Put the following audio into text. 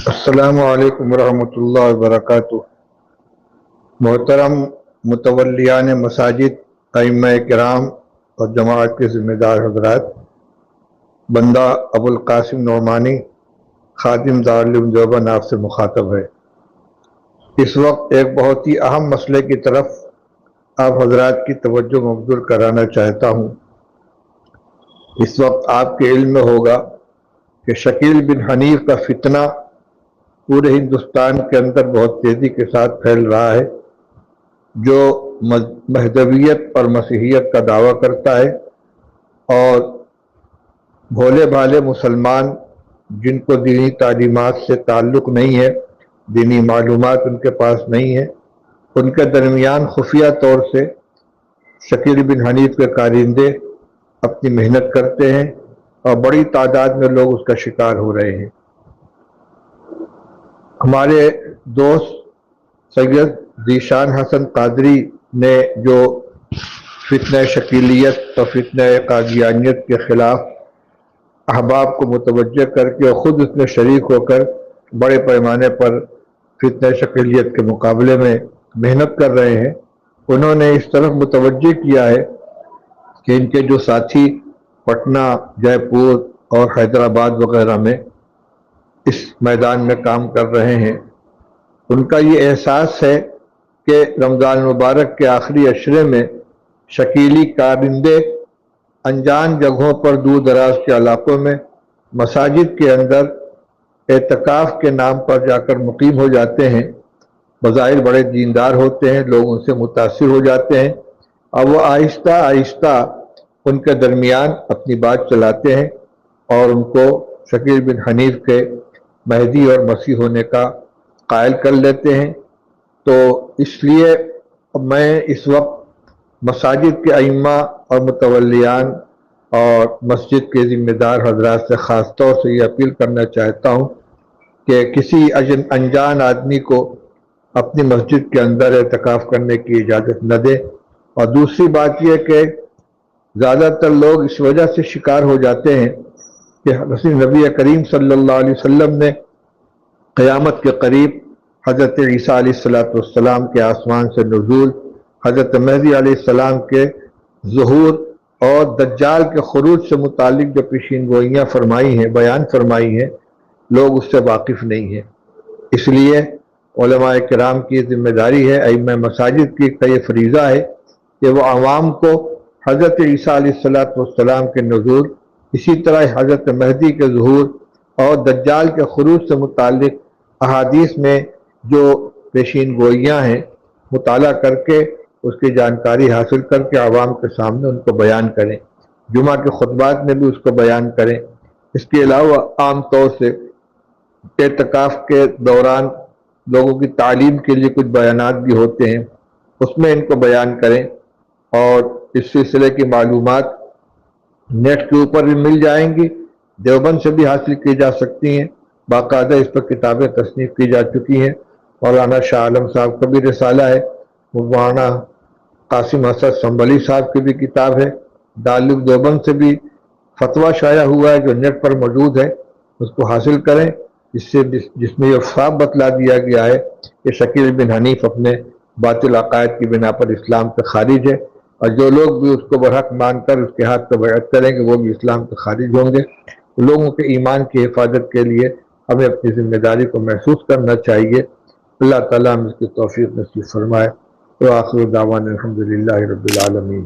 السلام علیکم ورحمۃ اللہ وبرکاتہ۔ محترم متولیان مساجد، ائمہ کرام اور جماعت کے ذمہ دار حضرات، بندہ ابو القاسم نعمانی خادم دارالعلوم دیوبند آپ سے مخاطب ہے۔ اس وقت ایک بہت ہی اہم مسئلے کی طرف آپ حضرات کی توجہ مبذول کرانا چاہتا ہوں۔ اس وقت آپ کے علم میں ہوگا کہ شکیل بن حنیف کا فتنہ پورے ہندوستان کے اندر بہت تیزی کے ساتھ پھیل رہا ہے، جو مہدویت اور مسیحیت کا دعویٰ کرتا ہے، اور بھولے بھالے مسلمان جن کو دینی تعلیمات سے تعلق نہیں ہے، دینی معلومات ان کے پاس نہیں ہے، ان کے درمیان خفیہ طور سے شکیل بن حنیف کے کارندے اپنی محنت کرتے ہیں اور بڑی تعداد میں لوگ اس کا شکار ہو رہے ہیں۔ ہمارے دوست سید ذیشان حسن قادری نے جو فتنہ شکیلیت اور فتنہ قادیانیت کے خلاف احباب کو متوجہ کر کے اور خود اس میں شریک ہو کر بڑے پیمانے پر فتنہ شکیلیت کے مقابلے میں محنت کر رہے ہیں، انہوں نے اس طرف متوجہ کیا ہے کہ ان کے جو ساتھی پٹنہ، جے پور اور حیدرآباد وغیرہ میں اس میدان میں کام کر رہے ہیں، ان کا یہ احساس ہے کہ رمضان مبارک کے آخری عشرے میں شکیلی کارندے انجان جگہوں پر دور دراز کے علاقوں میں مساجد کے اندر اعتکاف کے نام پر جا کر مقیم ہو جاتے ہیں۔ بظاہر بڑے دیندار ہوتے ہیں، لوگ ان سے متاثر ہو جاتے ہیں، اور وہ آہستہ آہستہ ان کے درمیان اپنی بات چلاتے ہیں اور ان کو شکیل بن حنیف کے مہدی اور مسیح ہونے کا قائل کر لیتے ہیں۔ تو اس لیے میں اس وقت مساجد کے ائمہ اور متولیان اور مسجد کے ذمہ دار حضرات سے خاص طور سے یہ اپیل کرنا چاہتا ہوں کہ کسی انجان آدمی کو اپنی مسجد کے اندر اعتکاف کرنے کی اجازت نہ دے۔ اور دوسری بات یہ کہ زیادہ تر لوگ اس وجہ سے شکار ہو جاتے ہیں کہ نبی کریم صلی اللہ علیہ وسلم نے قیامت کے قریب حضرت عیسیٰ علیہ السلام کے آسمان سے نزول، حضرت مہدی علیہ السلام کے ظہور اور دجال کے خروج سے متعلق جو پیشین گوئیاں فرمائی ہیں، بیان فرمائی ہیں، لوگ اس سے واقف نہیں ہیں۔ اس لیے علماء کرام کی ذمہ داری ہے، ائمہ مساجد کی یہ فریضہ ہے کہ وہ عوام کو حضرت عیسیٰ علیہ السلام کے نزول، اسی طرح حضرت مہدی کے ظہور اور دجال کے خروج سے متعلق احادیث میں جو پیشین گوئیاں ہیں مطالعہ کر کے اس کی جانکاری حاصل کر کے عوام کے سامنے ان کو بیان کریں، جمعہ کے خطبات میں بھی اس کو بیان کریں۔ اس کے علاوہ عام طور سے اعتکاف کے دوران لوگوں کی تعلیم کے لیے کچھ بیانات بھی ہوتے ہیں، اس میں ان کو بیان کریں، اور اس سلسلے کی معلومات نیٹ کے اوپر بھی مل جائیں گی، دیوبند سے بھی حاصل کی جا سکتی ہیں، باقاعدہ اس پر کتابیں تصنیف کی جا چکی ہیں۔ مولانا شاہ عالم صاحب کا بھی رسالہ ہے، مولانا قاسم حسن سنبھلی صاحب کی بھی کتاب ہے، دارالعلوم دیوبند سے بھی فتویٰ شائع ہوا ہے جو نیٹ پر موجود ہے، اس کو حاصل کریں، جس میں یہ صاف بتلا دیا گیا ہے کہ شکیل بن حنیف اپنے باطل عقائد کی بنا پر اسلام سے خارج ہے، اور جو لوگ بھی اس کو برحق مان کر اس کے ہاتھ پہ بیعت کریں گے وہ بھی اسلام سے خارج ہوں گے۔ لوگوں کے ایمان کی حفاظت کے لیے ہمیں اپنی ذمہ داری کو محسوس کرنا چاہیے۔ اللہ تعالیٰ ہم اس کی توفیق نصیب فرمائے۔ وآخر دعوانا الحمدللہ رب العالمین۔